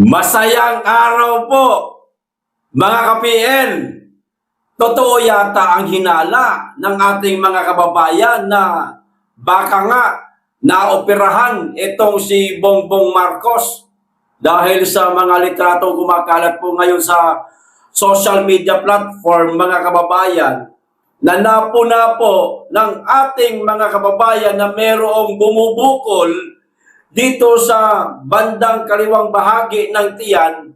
Masayang araw po, mga ka-PN. Totoo yata ang hinala ng ating mga kababayan na baka nga naoperahan itong si Bongbong Marcos dahil sa mga litratong kumakalat po ngayon sa social media platform, mga kababayan, na napuna po ng ating mga kababayan na merong bumubukol dito sa bandang kaliwang bahagi ng tiyan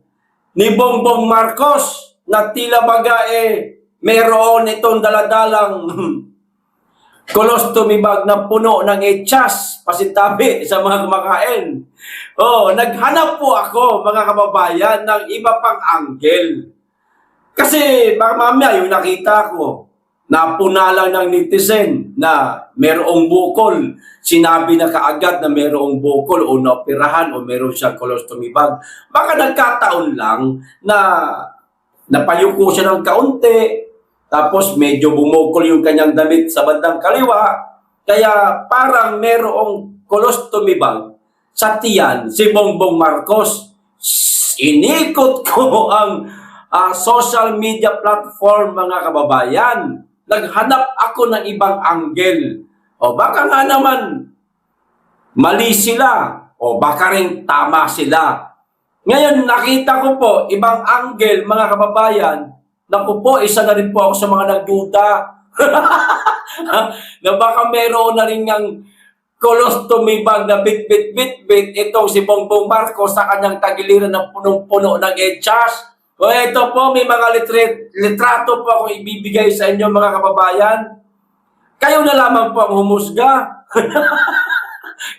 ni Bongbong Marcos na tila baga mayroon itong daladalang colostomy bag na puno ng echas, pasintabi sa mga kumakain. Naghanap po ako, mga kababayan, ng iba pang angle. Kasi mamaya yung nakita ko, napuna lang ng netizen na mayroong bukol. Sinabi na kaagad na mayroong bukol o naoperahan o mayroon siyang colostomy bag. Baka nagkataon lang na napayuko siya ng kaunti, tapos medyo bumukol yung kanyang damit sa bandang kaliwa, kaya parang mayroong colostomy bag sa tiyan si Bongbong Marcos. Inikot ko ang social media platform, mga kababayan. Naghanap ako ng ibang angle. Baka nga naman mali sila o baka rin tama sila. Ngayon nakita ko po ibang angle, mga kababayan. Naku po, isa na rin po ako sa mga nagduda na baka meron na rin ng colostomy bag na bit itong si Bongbong Marcos sa kanyang tagiliran ng punong-puno ng echas. Ito po, may mga litrato po ako ibibigay sa inyo, mga kababayan. Kayo na lamang po ang humusga.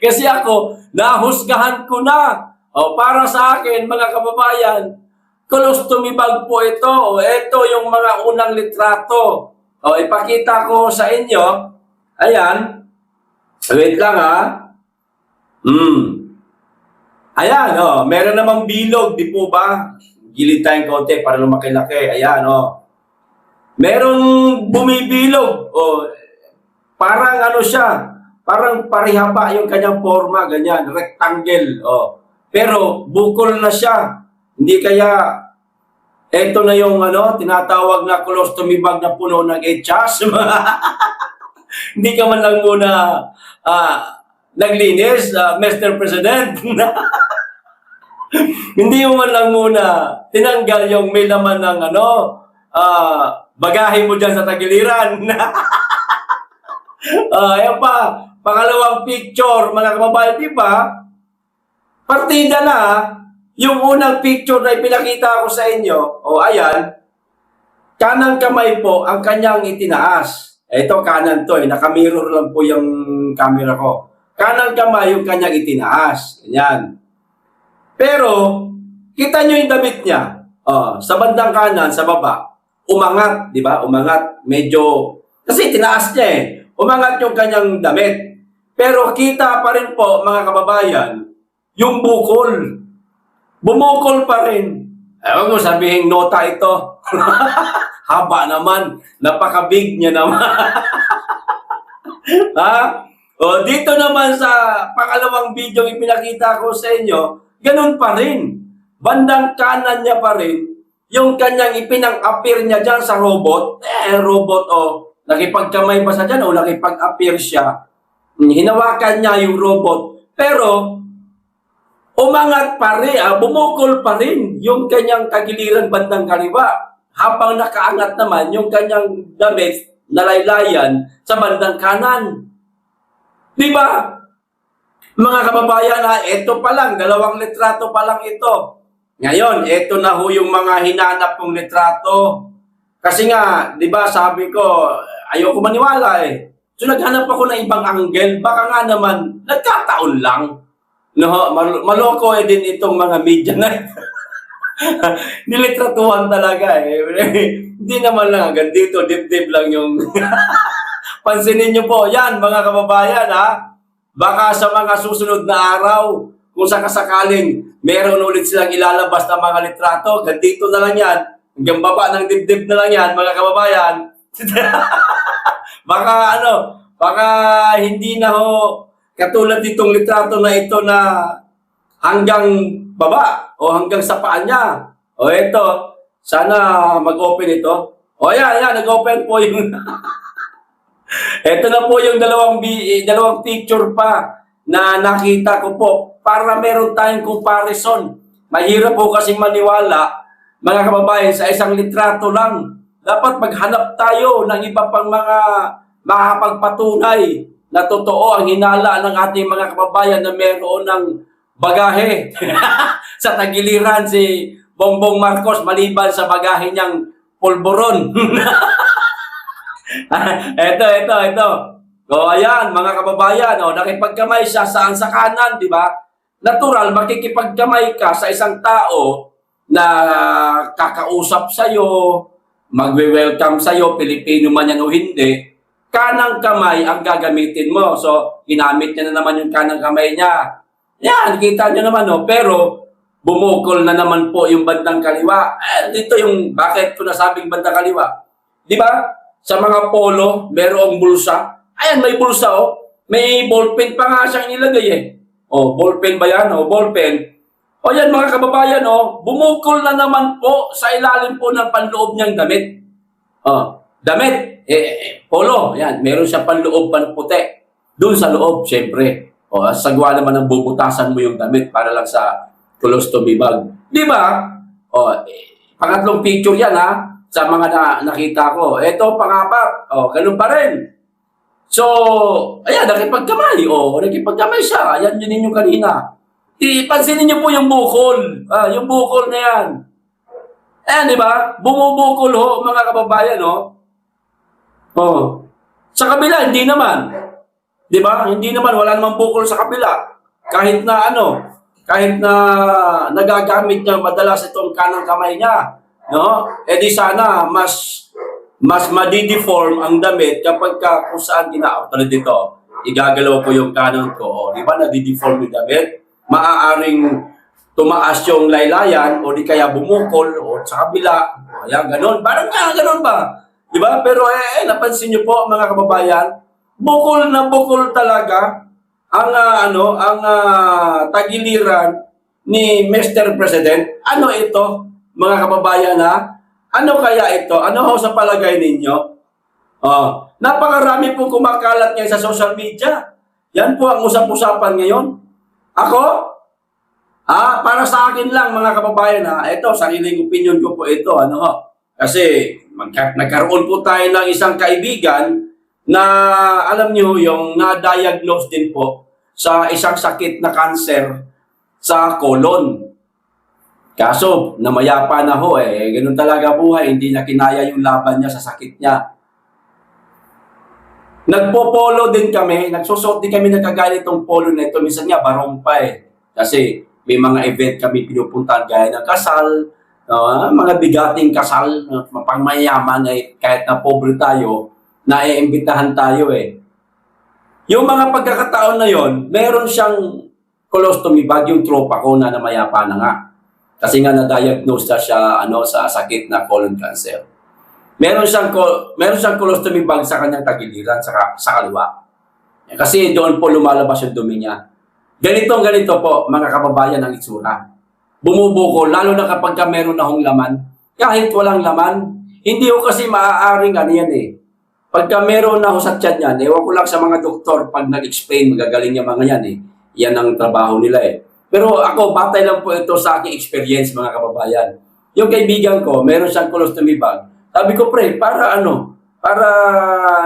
Kasi ako, nahusgahan ko na. Para sa akin, mga kababayan, colostomy bag po ito. Ito yung mga unang litrato. Ipakita ko sa inyo. Ayan. Wait lang ha. Ayan, meron namang bilog, di po ba? Gilid tayong konti para lumaki-laki. Ayan, merong bumibilog. Parang ano siya, parang parihaba yung kanyang forma, ganyan, rectangle. Pero bukol na siya. Hindi kaya eto na yung tinatawag na colostomy bag na puno ng echas. Hindi ka man lang muna naglinis, Mr. President. Hindi mo man lang muna tinanggal yung may laman ng bagahe mo dyan sa tagiliran. Ayan pa, pangalawang picture, mga kababayan, di ba? Partida na, yung unang picture na ipinakita ko sa inyo, ayan, kanang kamay po ang kanyang itinaas. Ito kanan to, nakamirror lang po yung camera ko. Kanang kamay yung kanyang itinaas. Ganyan. Pero, kita nyo yung damit niya. Sa bandang kanan, sa baba, umangat, di ba? Umangat, medyo, kasi tinaas niya umangat yung kanyang damit. Pero kita pa rin po, mga kababayan, yung bukol. Bumukol pa rin. Huwag mo sabihin nota ito. Haba naman. Napaka-big niya naman. Dito naman sa pangalawang video ipinakita ko sa inyo, ganun pa rin. Bandang kanan niya pa rin, yung kanyang ipinang-appear niya dyan sa robot, nakipagkamay ba sa dyan o nakipag-appear siya. Hinawakan niya yung robot, pero umangat pa rin, bumukol pa rin yung kanyang tagiliran bandang kaliwa. Habang nakaangat naman yung kanyang damit na laylayan sa bandang kanan. Di ba? Mga kababayan, ito pa lang, dalawang litrato pa lang ito. Ngayon, ito na ho yung mga hinanap kong litrato. Kasi nga, di ba, sabi ko, ayoko maniwala So, naghanap ako ng ibang angle. Baka nga naman, nagkataon lang. Maloko din itong mga media na nilitratuhan talaga Hindi naman lang hanggang dito, dip-dip lang yung pansinin nyo po. Yan, mga kababayan, baka sa mga susunod na araw, kung sakasakaling meron ulit silang ilalabas na mga litrato, hanggang dito na lang yan, hanggang baba ng dip-dip na lang yan, mga kababayan. Baka hindi na katulad ditong litrato na ito na hanggang baba o hanggang sa paa niya. O ito, sana mag-open ito. O yan, nag-open po yung ito na po yung dalawang picture pa na nakita ko po para meron tayong comparison. Mahirap po kasing maniwala, mga kababayan, sa isang litrato lang. Dapat maghanap tayo ng iba pang mga makakapagpatunay na totoo ang hinala ng ating mga kababayan na meron ng bagahe. Sa tagiliran si Bongbong Marcos maliban sa bagahe niyang pulburon. Ito. O ayan, mga kababayan, nakipagkamay siya saan sa kanan, di ba? Natural, makikipagkamay ka sa isang tao na kakausap sa'yo, magwe-welcome sa'yo, Pilipino man yan o hindi, kanang kamay ang gagamitin mo. So, ginamit niya na naman yung kanang kamay niya. Yan, kita niyo naman, pero bumukol na naman po yung bandang kaliwa. Dito yung bakit ko nasabing bandang kaliwa. Di ba? Sa mga polo, merong bulsa. Ayan, may bulsa, May ballpen pa nga siyang nilagay, ballpen ba yan? Ballpen. O yan, mga kababayan, bumukol na naman po sa ilalim po ng panloob niyang damit. Damit. Polo. Yan, meron siya panloob puti. Doon sa loob, syempre. Sagwa naman ng bubutasan mo yung damit para lang sa colostomy bag. Di ba? Pangatlong picture yan, sa mga nakita ko. Ito, pangapat. Ganun pa rin. So, ayan, nakipagkamay. Nakipagkamay siya. Ayan, yun ninyo kanina. Pansinin niyo po yung bukol. Yung bukol na yan. Ayan, di ba? Bumubukol mga kababayan, Sa kabila, hindi naman. Di ba? Hindi naman, wala namang bukol sa kabila. Kahit na nagagamit niya madalas itong kanang kamay niya. Di sana mas madideform ang damit kapag kung saan tulad dito, igagalaw ko yung kanan ko. Di ba, nadideform yung damit? Maaaring tumaas yung laylayan o di kaya bumukol o sa kabila. Ayan, ganun. Parang ganun ba? Di ba? Pero napansin niyo po, mga kababayan, bukol na bukol talaga ang tagiliran ni Mr. President. Ano ito, mga kababayan, Ano kaya ito? Ano sa palagay ninyo? Napakarami pong kumakalat ngayon sa social media. Yan po ang usap-usapan ngayon. Ako, para sa akin lang, mga kababayan, ito, sariling opinion ko po ito. Kasi nagkaroon po tayo ng isang kaibigan na, alam niyo, yung na-diagnose din po sa isang sakit na cancer sa colon. Kaso, namayapa na ganun talaga buhay, hindi niya kinaya yung laban niya sa sakit niya. Nagpo-polo din kami, nagsusot din kami ng kagalitong polo na ito, minsan nga barong pa Kasi may mga event kami pinupuntahan gaya ng kasal, mga bigating kasal, mapangmayaman kahit na pobre tayo, naiimbitahan tayo Yung mga pagkakataon na yon, meron siyang colostomy bag, yung tropa ko na namayapa na nga. Kasi nga na-diagnose siya sa sakit na colon cancer. Meron siyang colostomy bag sa kanyang tagiliran sa kaliwa. Kasi doon po lumalabas yung dumi niya. Ganito po, mga kababayan, ang itsura. Bumubukol, lalo na kapag meron na hong laman. Kahit walang laman, hindi ko kasi maaaring yan Pagka meron na ho sa tiyan yan, ewan ko lang sa mga doktor, pag nag-explain, magagaling yung mga yan Yan ang trabaho nila Pero ako, batay lang po ito sa aking experience, mga kababayan. Yung kaibigan ko, meron siyang colostomy bag. Sabi ko, pre, para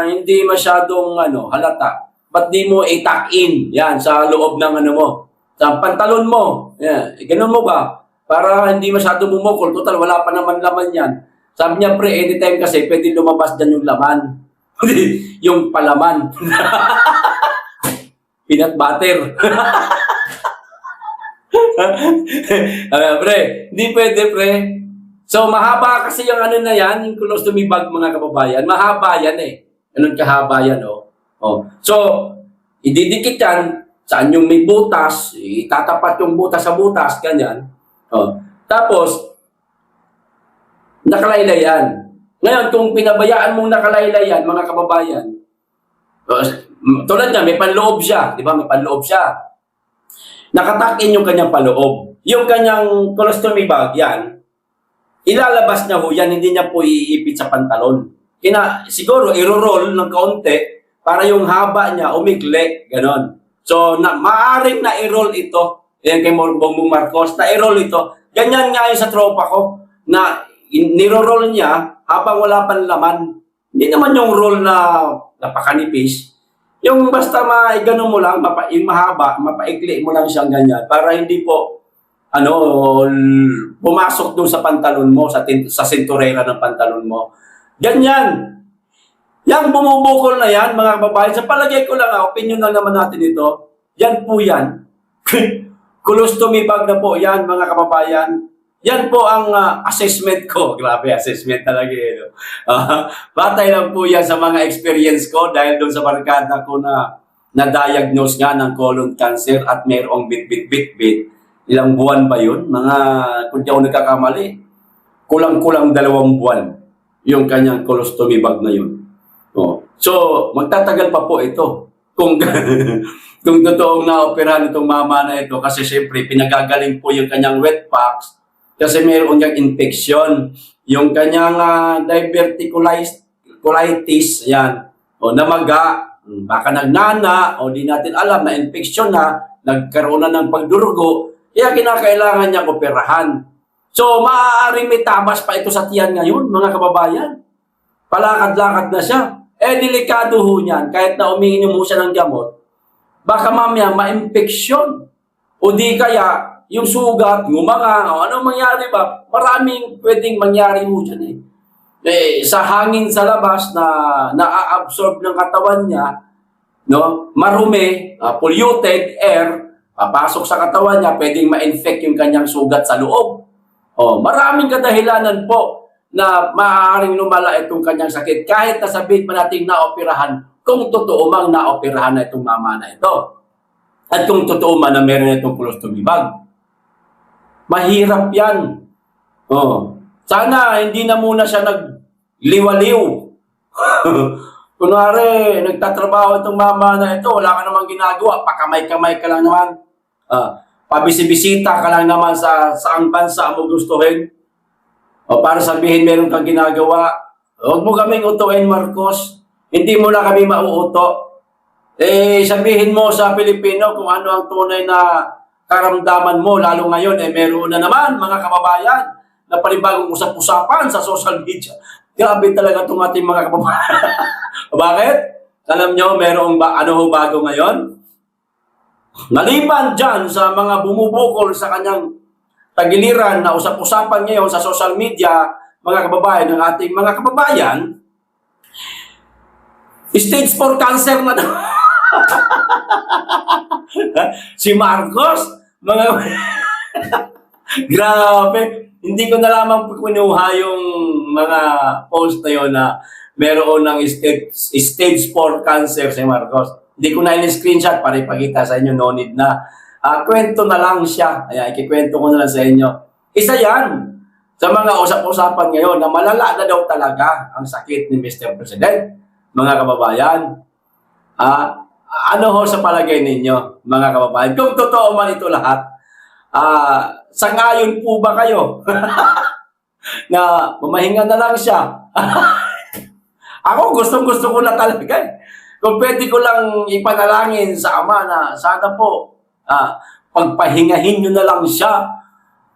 hindi masyadong halata. Ba't di mo i-tuck in yan sa loob ng sa pantalon mo. Yan. Ganun mo ba? Para hindi masyadong bumukol. Total, wala pa naman laman yan. Sabi niya, pre, anytime kasi pwede lumabas dyan yung laman. Yung palaman. Peanut butter. Pre, hindi pwede, pre. So, mahaba kasi yung na yan, yung colostomy bag, mga kababayan. Mahaba yan Ganun kahaba yan, So, ididikit yan, saan yung may butas, itatapat yung butas sa butas, ganyan. Tapos, nakalaylay yan. Ngayon, kung pinabayaan mong nakalaylay yan, mga kababayan, tulad niya, may panloob siya, di ba? May panloob siya. Nakatakin yung kanyang paloob. yung kanyang colostomy bag, yan, ilalabas niya ho yan, hindi niya po iipit sa pantalon. Siguro, iro-roll ng kaunti para yung haba niya umigli, ganon. So, maaring na i-roll ito, yan kay Bongbong Marcos, na i-roll ito. Ganyan nga yung sa tropa ko, na niro-roll niya habang wala pang laman. Hindi naman yung roll na napakanipis. Yung basta maigano mo lang, yung mahaba, mapaikli mo lang siyang ganyan para hindi po pumasok doon sa pantalon mo, sa sinturera ng pantalon mo. Ganyan. Yang bumubukol na yan, mga kababayan, sa palagay ko lang, opinion lang naman natin ito, yan po yan. Colostomy bag na po yan, mga kababayan. Yan po ang assessment ko. Grabe, assessment talaga eh. No? Batay lang po yan sa mga experience ko dahil doon sa barkada ko na-diagnose nga ng colon cancer at mayroong bit-bit-bit-bit. Ilang buwan ba yun? Kung di ako nagkakamali, kulang-kulang 2 buwan yung kanyang colostomy bag na yun. So, magtatagal pa po ito kung kung totoong naoperahan itong mama na ito kasi syempre pinagagaling po yung kanyang wet packs kasi mayroon niyang infection. Yung kanyang diverticulitis, yan, namaga, baka nagnana, di natin alam na infection na, nagkaroon na ng pagdurugo, kaya kinakailangan niyang operahan. So, maaaring may tabas pa ito sa tiyan ngayon, mga kababayan. Palakad-lakad na siya. Delikado ho niyan, kahit na umiinom mo siya ng gamot, baka mamaya ma-infection. O di kaya, yung sugat, ngumanga, o anong mangyari ba? Maraming pwedeng mangyari mo dyan sa hangin sa labas na na-absorb ng katawan niya, no? Marumi, polluted air, papasok sa katawan niya, pwedeng ma-infect yung kanyang sugat sa loob. Maraming kadahilanan po na maaaring lumala itong kanyang sakit kahit nasabihin pa natin naoperahan kung totoo mang naoperahan na itong mama na ito. At kung totoo man na meron itong colostomy bag. Mahirap yan. Sana hindi na muna siya nagliwaliw. Kunwari, nagtatrabaho itong mama na ito, wala ka namang ginagawa, pakamay-kamay ka lang naman. Pabisibisita ka lang naman sa saang bansa mo gustuhin. Para sabihin meron kang ginagawa, huwag mo kaming utuin, Marcos. Hindi mo na kami mauuto. Sabihin mo sa Pilipino kung ano ang tunay na karamdaman mo, lalo ngayon, meron na naman, mga kababayan, na panibagong usap-usapan sa social media. Grabe talaga itong ating mga kababayan. Bakit? Alam nyo, merong bago ngayon? Maliban dyan sa mga bumubukol sa kanyang tagiliran na usap-usapan ngayon sa social media, mga kababayan, ng ating mga kababayan, stage 4 cancer na daw. Si Marcos, grabe. Hindi ko na lamang kinuha yung mga post na yun na meron ng stage 4 cancer si Marcos. Hindi ko na in-screenshot para ipakita sa inyo, no need na. Kwento na lang siya. Ayan, ikikwento ko na lang sa inyo. Isa yan sa mga usap-usapan ngayon na malala na daw talaga ang sakit ni Mr. President. Mga kababayan, ano ho sa palagay ninyo, mga kababayan? Kung totoo man ito lahat, sangayon po ba kayo na mamahinga na lang siya? Ako, gustong-gusto ko na talaga. Kung pwede ko lang ipanalangin sa Ama na sana po, pagpahingahin nyo na lang siya.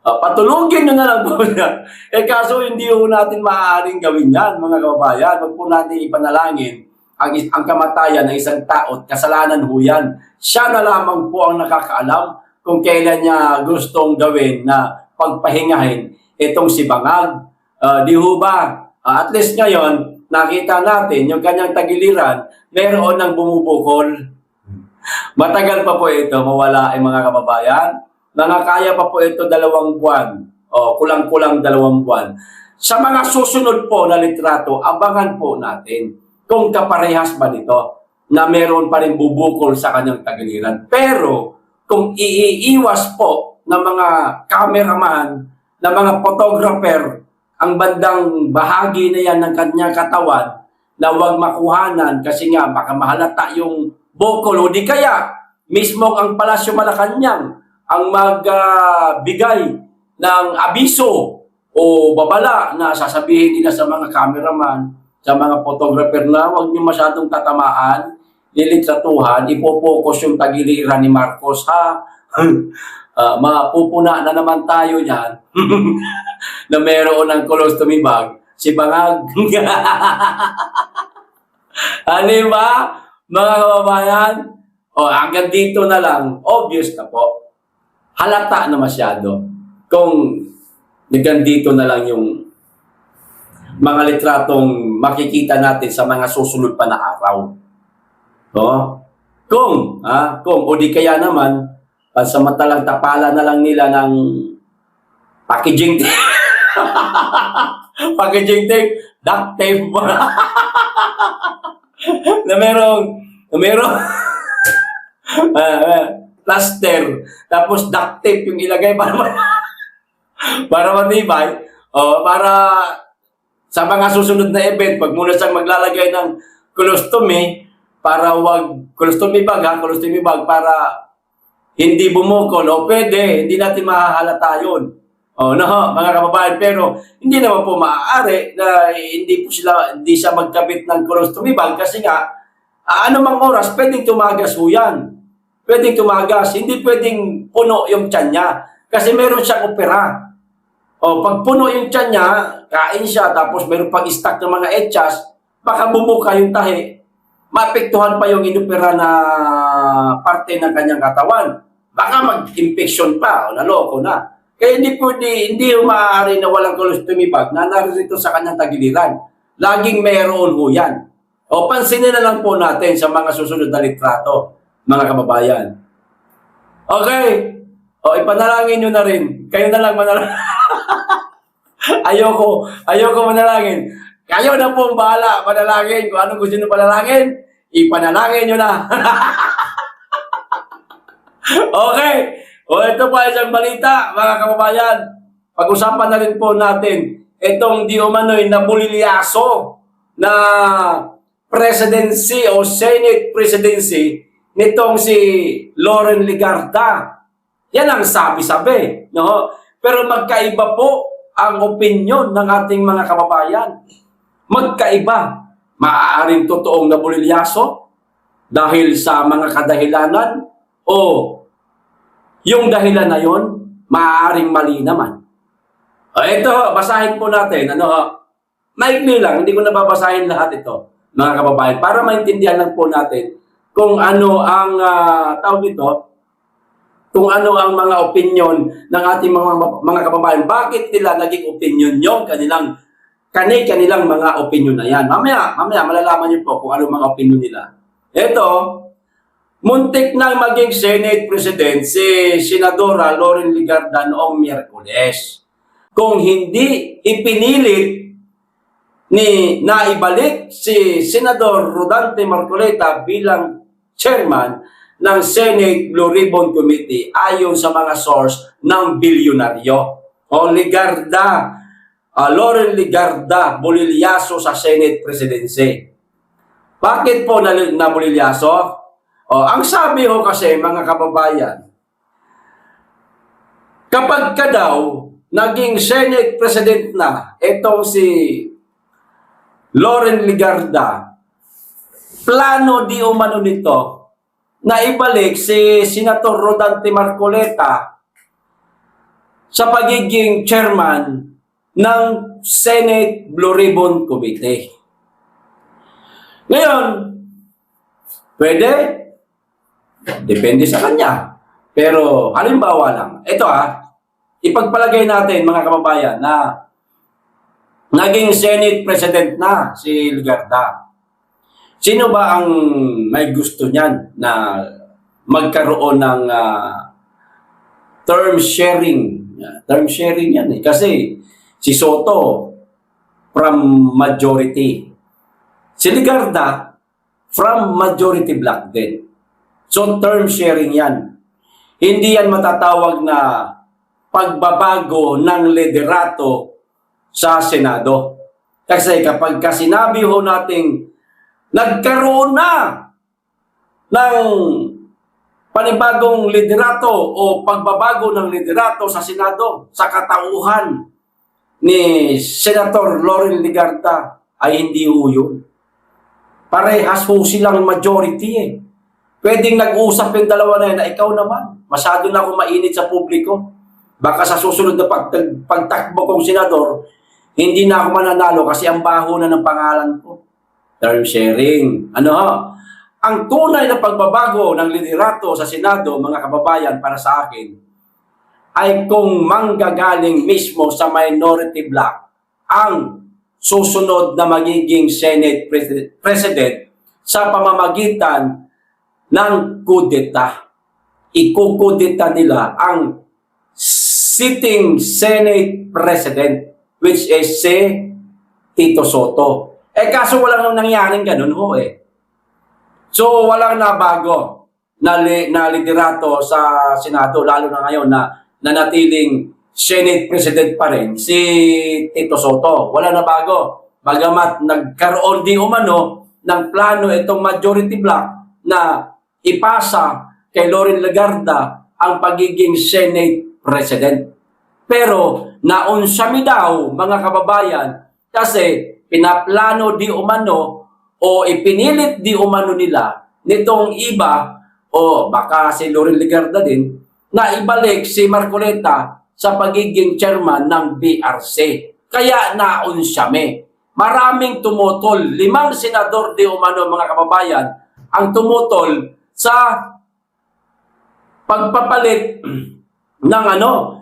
Patulugin nyo na lang po siya. Kaso hindi po natin maaaring gawin yan, mga kababayan. Huwag po natin ipanalangin ang kamatayan ng isang tao at kasalanan ho yan. Siya na lamang po ang nakakaalam kung kailan niya gustong gawin na pagpahingahin itong si Bangag. Di ho ba? At least ngayon, nakita natin yung kanyang tagiliran, meron ng bumubukol. Matagal pa po ito mawala ay mga kababayan. Nangakaya pa po ito 2 buwan. Kulang-kulang 2 buwan. Sa mga susunod po na litrato, abangan po natin kung kaparehas ba nito na meron pa rin bubukol sa kanyang tagiliran. Pero kung iiwas po ng mga cameraman, ng mga photographer, ang bandang bahagi na yan ng kanyang katawan na huwag makuhanan kasi nga baka mahalata yung bukol o di kaya mismo ang Palasyo Malacanang ang magbigay ng abiso o babala na sasabihin nila sa mga cameraman, sa mga photographer na huwag niyo masyadong tatamaan, lilitratuhan, ipopokus yung tagiliran ni Marcos, ha? Mapupuna na naman tayo niyan na meron ng colostomy bag, si Bangag. Ano ba, mga kababayan? O, hanggang dito na lang, obvious na po. Halata na masyado kung hanggang dito na lang yung mga litratong makikita natin sa mga susunod pa na araw. Kung o di kaya naman, pansamantalang tapala na lang nila ng packaging tape. Packaging tape, duct tape. na merong plaster, tapos duct tape yung ilagay para matibay, para sa mga susunod na event, pag muna siyang maglalagay ng colostomy, para colostomy bag, para hindi bumukol, pwede, hindi natin mahahalata yun. Mga kababayan, pero hindi naman po maaari na hindi siya magkabit ng colostomy bag kasi nga, anumang oras, pwedeng tumagas ho yan. Pwedeng tumagas, hindi pwedeng puno yung tiyan niya kasi meron siyang opera. Pag puno yung tiyan niya, kain siya, tapos meron pang stock ng mga etchas, baka bumuka yung tahi. Maapektuhan pa yung inopera na parte ng kanyang katawan. Baka mag-infection pa, naloko na. Kaya hindi maaari na walang colostomy bag na narito sa kanyang tagiliran. Laging meron ho yan. Pansinin na lang po natin sa mga susunod na litrato, mga kababayan. Okay. Ipanalangin nyo na rin. Kayo na lang manalangin. Ayoko manalangin. Kayo na pong bahala panalangin. Kung anong gusto nyo panalangin, ipanalangin nyo na. Okay. Ito pa isang balita, mga kababayan. Pag-usapan na rin po natin itong di umano'y nabulilyaso na presidency o Senate presidency nitong si Loren Legarda. Yan ang sabi-sabi. No? Pero magkaiba po ang opinyon ng ating mga kababayan. Magkaiba. Maaaring totoong nabulilyaso dahil sa mga kadahilanan o yung dahilan na yon maaaring mali naman. Ito, basahin po natin. Maikli lang, hindi ko nababasahin lahat ito, mga kababayan, para maintindihan lang po natin kung ano ang kung ano ang mga opinion ng ating mga kababayan. Bakit nila naging opinion yung kanilang mga opinion na yan. Mamaya malalaman niyo po kung ano mga opinion nila. Ito, muntik nang maging Senate President si Senadora Loren Legarda noong Miyerkules. Kung hindi ipinilit na ibalik si Senador Rodante Marcoleta bilang chairman ng Senate Blue Ribbon Committee ayon sa mga source ng bilyonaryo. Loren Legarda bulilyaso sa Senate Presidency. Bakit po nabulilyaso? Ang sabi ho kasi, mga kababayan, kapag ka daw naging Senate President na itong si Loren Legarda, plano di umano nito na ibalik si Senator Rodante Marcoleta sa pagiging chairman ng Senate Blue Ribbon Committee. Ngayon, pwede? Depende sa kanya. Pero halimbawa lang, ito ipagpalagay natin, mga kababayan, na naging Senate President na si Legarda. Sino ba ang may gusto niyan na magkaroon ng term sharing? Term sharing yan kasi si Soto from majority. Si Legarda from majority black din. So term sharing yan. Hindi yan matatawag na pagbabago ng liderato sa Senado. Kasi kapag sinabi ho nating nagkaroon na ng panibagong liderato o pagbabago ng liderato sa Senado sa katauhan ni Senator Loren Legarda ay hindi ho yun. Parehas ho silang majority eh. Pwedeng nag-usap yung dalawa na yun na ikaw naman, masyado na akong mainit sa publiko. Baka sa susunod na pagtakbo kong senador, hindi na ako mananalo kasi ang baho na ng pangalan ko. Term sharing. Ano ha? Ang tunay na pagbabago ng liderato sa Senado, mga kababayan, para sa akin, ay kung manggagaling mismo sa minority bloc ang susunod na magiging Senate President sa pamamagitan ng kudeta. Ikukudeta nila ang sitting Senate President, which is si Tito Soto. Kaso walang nangyaring ganun ho eh. So walang nabago na liderato sa Senado, lalo na ngayon na nanatiling Senate President pa rin si Tito Soto. Wala na bago. Bagamat nagkaroon di umano ng plano itong majority bloc na ipasa kay Loren Legarda ang pagiging Senate President. Pero naunsami daw, mga kababayan, kasi pinaplano di umano o ipinilit di umano nila nitong iba o baka si Loren Legarda din na ibalik si Marcoleta sa pagiging chairman ng BRC. Kaya naunsyame. Maraming tumutol. 5 senador di umano, mga kababayan, ang tumutol sa pagpapalit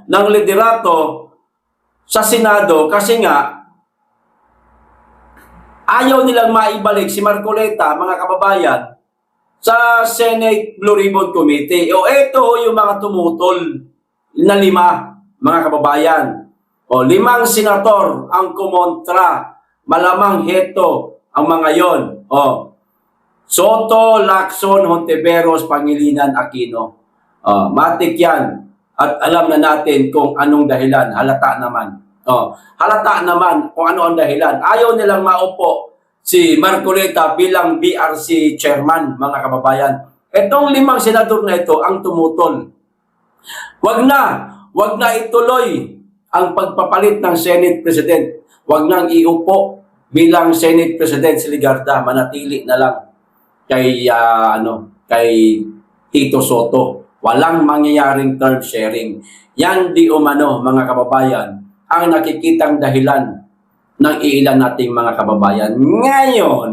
ng liderato sa Senado kasi nga ayaw nilang maibalik si Marcoleta, mga kababayan, sa Senate Blue Ribbon Committee. O eto yung mga tumutol na 5, mga kababayan. O 5 senator ang kumontra. Malamang heto ang mga yon. O Soto, Lacson, Hontiveros, Pangilinan, Aquino. Matik yan. At alam na natin kung anong dahilan. Halata naman. Halata naman kung ano ang dahilan. Ayaw nilang maupo si Marcoleta bilang BRC chairman, mga kababayan. Itong 5 senador na ito ang tumutol. Wag na ituloy ang pagpapalit ng Senate President. Wag nang iupo bilang Senate President si Legarda. Manatili na lang kay Tito Soto. Walang mangyayaring term sharing. Yan di umano, mga kababayan, ang nakikitang dahilan ng iilan nating mga kababayan. Ngayon,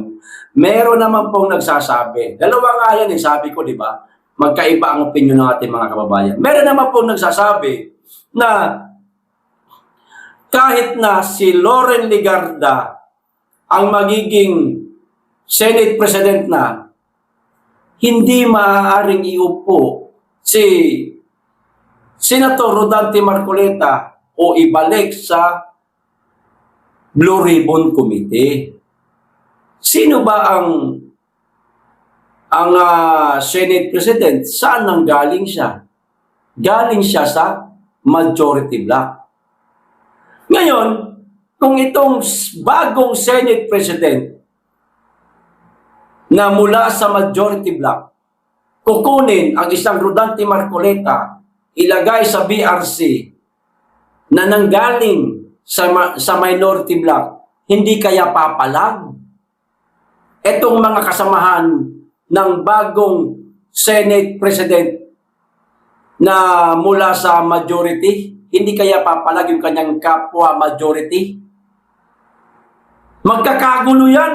meron naman pong nagsasabi. Dalawa nga yan, sabi ko, di ba? Magkaiba ang opinion ng ating mga kababayan. Meron naman pong nagsasabi na kahit na si Loren Legarda ang magiging Senate President na, hindi maaaring iupo si Senator Rodante Marcoleta o ibalik sa Blue Ribbon Committee. Sino ba ang Senate President? Saan nanggaling siya? Galing siya sa majority bloc. Ngayon, kung itong bagong Senate President na mula sa majority bloc, kukunin ang isang Rodante Marcoleta, ilagay sa BRC na nanggaling sa minority bloc, hindi kaya papalag? Etong mga kasamahan ng bagong Senate President na mula sa majority, hindi kaya papalag yung kanyang kapwa majority? Magkakagulo yan.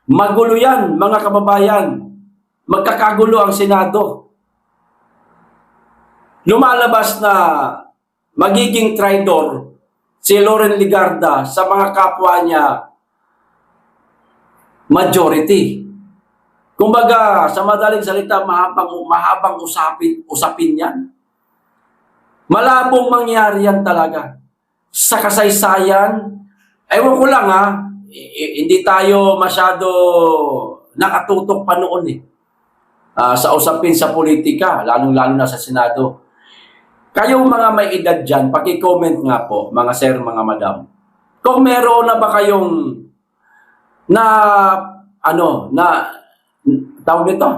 Magulo yan, mga kababayan. Magkakagulo ang Senado. Lumalabas na magiging traidor si Loren Legarda sa mga kapwa niya majority. Kumbaga, sa madaling salita, mahabang usapin yan. Malabong mangyari yan talaga. Sa kasaysayan, ewan ko lang hindi tayo masyado nakatutok pa noon sa usapin sa politika, lalong-lalo na sa Senado. Kayong mga may edad dyan, paki-comment nga po, mga sir, mga madam. Kung meron na ba kayong tawag nito,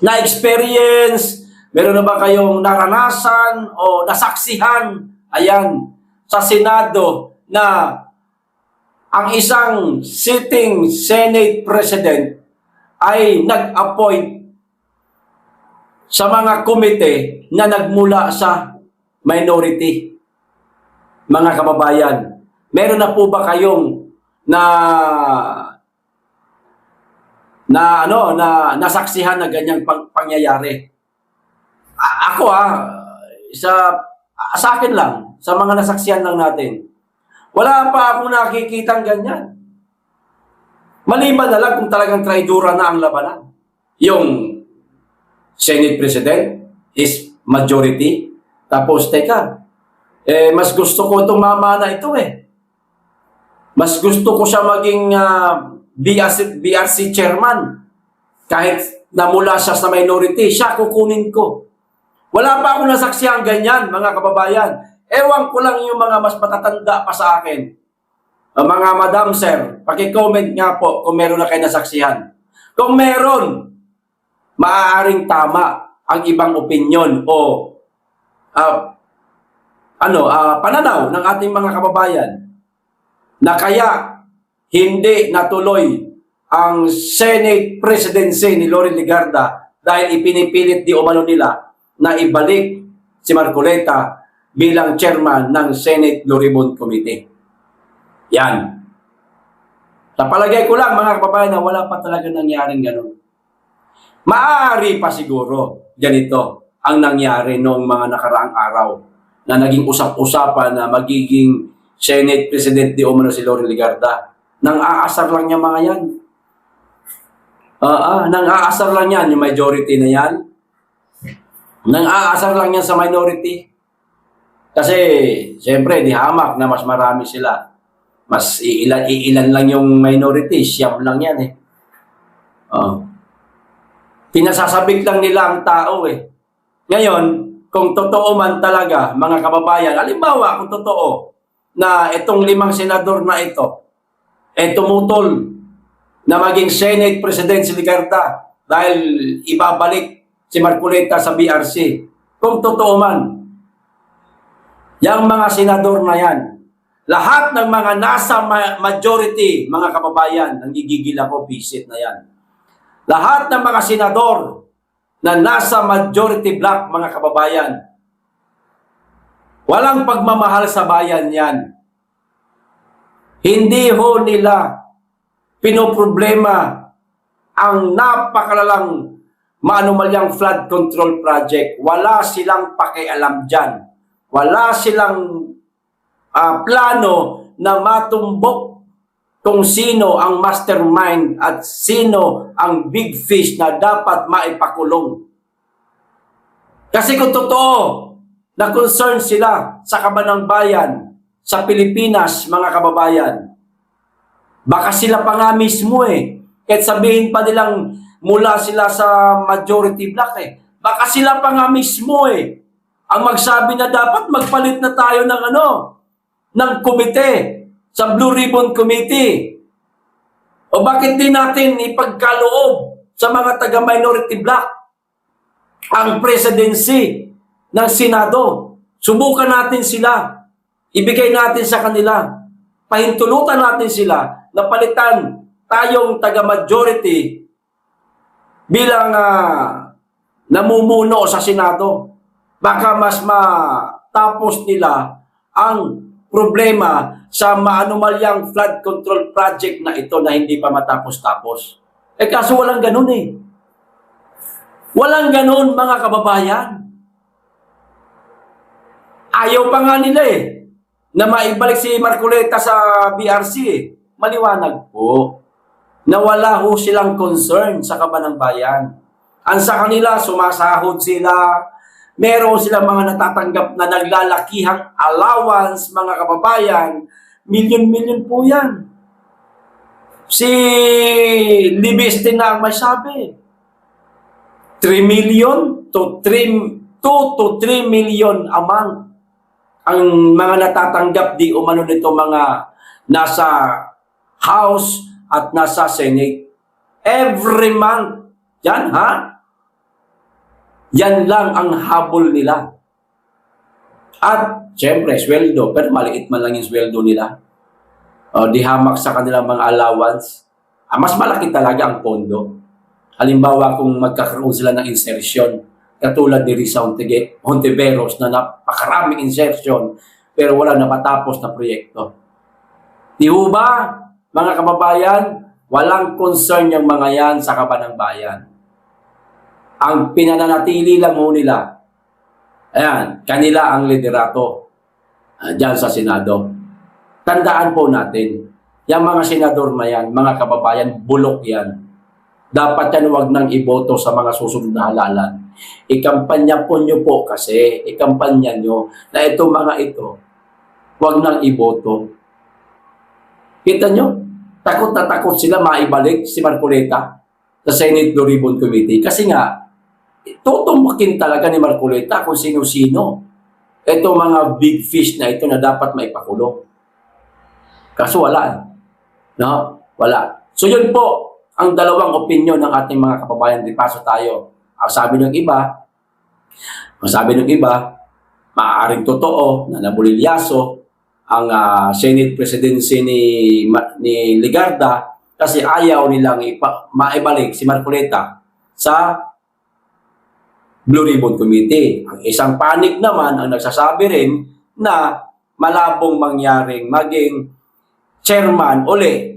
na-experience, meron na ba kayong naranasan o nasaksihan, ayan, sa Senado na ang isang sitting Senate President ay nag-appoint sa mga komite na nagmula sa minority? Mga kababayan, meron na po ba kayong nasaksihan na ganyang pangyayari? Ako sa akin lang, sa mga nasaksihan lang natin, wala pa akong nakikitang ganyan. Maliban na lang kung talagang traidura na ang labanan. Yung Senate President is majority. Tapos, teka, mas gusto ko itong mama na ito eh. Mas gusto ko siya maging BRC chairman. Kahit namula siya sa minority, siya kukunin ko. Wala pa akong nasaksihan ganyan, mga kababayan. Ewan ko lang yung mga mas matatanda pa sa akin. Mga madam, sir, paki-comment nga po kung meron na kayo nasaksihan. Kung meron, maaaring tama ang ibang opinyon o pananaw ng ating mga kababayan na kaya hindi natuloy ang Senate presidency ni Loren Legarda dahil ipinipilit di umano nila na ibalik si Marcoleta bilang chairman ng Senate Blue Ribbon Committee. Yan. Napalagay ko lang, mga kababayan, na wala pa talaga nangyaring ganun. Maaari pa siguro ganito ang nangyari noong mga nakaraang araw na naging usap-usapan na magiging Senate President di umano si Loren Legarda. Nang aasar lang niya mga yan. Nang aasar lang yan, yung majority na yan. Nang aasar lang yan sa minority. Kasi, siyempre, di hamak na mas marami sila. Mas iilan lang yung minority, siyam lang yan eh. Pinasasabik lang nila ang tao eh. Ngayon, kung totoo man talaga, mga kababayan, halimbawa kung totoo na itong 5 senador na ito, tumutol na maging Senate President si Legarda dahil ibabalik si Marcoleta sa BRC. Kung totoo man, yung mga senador na yan, lahat ng mga nasa majority, mga kababayan, nanggigigil ako, visit na yan. Lahat ng mga senador na nasa majority block, mga kababayan, walang pagmamahal sa bayan yan. Hindi ho nila pinoproblema ang napakalalang maanumalyang flood control project. Wala silang pakialam dyan. Wala silang plano na matumbok kung sino ang mastermind at sino ang big fish na dapat maipakulong. Kasi kung totoo na concern sila sa kabanang bayan, sa Pilipinas, mga kababayan, baka sila pa nga mismo eh. Kahit sabihin pa nilang mula sila sa majority block eh. Baka sila pa nga mismo eh. Ang magsabi na dapat magpalit na tayo ng ng komite sa Blue Ribbon Committee. O bakit din natin ipagkaloob sa mga taga-minority block ang presidency ng Senado? Subukan natin sila. Ibigay natin sa kanila. Pahintulutan natin sila na palitan tayong taga-majority bilang namumuno sa Senado. Baka mas matapos nila ang problema sa maanumalyang flood control project na ito na hindi pa matapos-tapos. Kaso walang ganun eh. Walang ganun, mga kababayan. Ayaw pa nga nila eh na maibalik si Marcoleta sa BRC eh. Maliwanag po na wala ho silang concern sa kabanang bayan. Ang sa kanila, sumasahod sila, meron silang mga natatanggap na naglalakihang allowance, mga kababayan, milyon-milyon po yan. Si Libestin na ang masabi, 3 million to 2 to 3 million a month ang mga natatanggap di umano nito mga nasa House at nasa Senate. Every month. Yan ha? Yan lang ang habol nila. At, syempre, sweldo. Pero maliit man lang yung sweldo nila. O, di hamak sa kanilang mga allowance. Mas malaki talaga ang pondo. Halimbawa, kung magkakaroon sila ng insertion, katulad ni Risa Hontiveros na napakaraming insertion, pero wala napatapos na proyekto. Di ba, mga kababayan, walang concern yung mga yan sa kaban ng bayan. Ang pinananatili lang mo nila, ayan, kanila ang liderato dyan sa Senado. Tandaan po natin, yung mga senador na yan, mga kababayan, bulok yan. Dapat yan huwag nang iboto sa mga susunod na halalan. Ikampanya po nyo po kasi, ikampanya nyo na itong mga ito, huwag nang iboto. Kita nyo? Takot na takot sila maibalik si Marcoleta sa Senate Blue Ribbon Committee. Kasi nga, tutumbakin talaga ni Marcoleta kung sino-sino. Itong mga big fish na ito na dapat maipakulong. Kaso wala. No? Wala. So yun po ang dalawang opinion ng ating mga kababayan. Di paso tayo. Ang sabi ng iba, maaaring totoo na nabulilyaso ang Senate presidency ni Legarda kasi ayaw nilang maibalik si Marcoleta sa Blue Ribbon Committee. Ang isang panig naman ang nagsasabi rin na malabong mangyaring maging chairman uli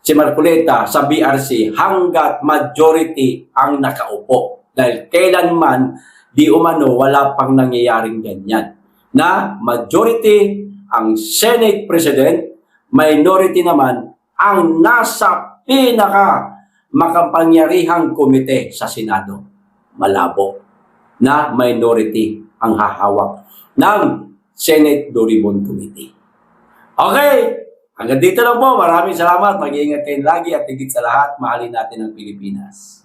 si Marcoleta sa BRC hanggat majority ang nakaupo. Dahil kailanman di umano wala pang nangyayaring ganyan. Na majority ang Senate President, minority naman ang nasa pinaka makapangyarihang komite sa Senado. Malabo na minority ang hahawak ng Senate Blue Ribbon Committee. Okay, hanggang dito lang po. Maraming salamat. Mag-iingat kayo lagi at higit sa lahat, mahalin natin ang Pilipinas.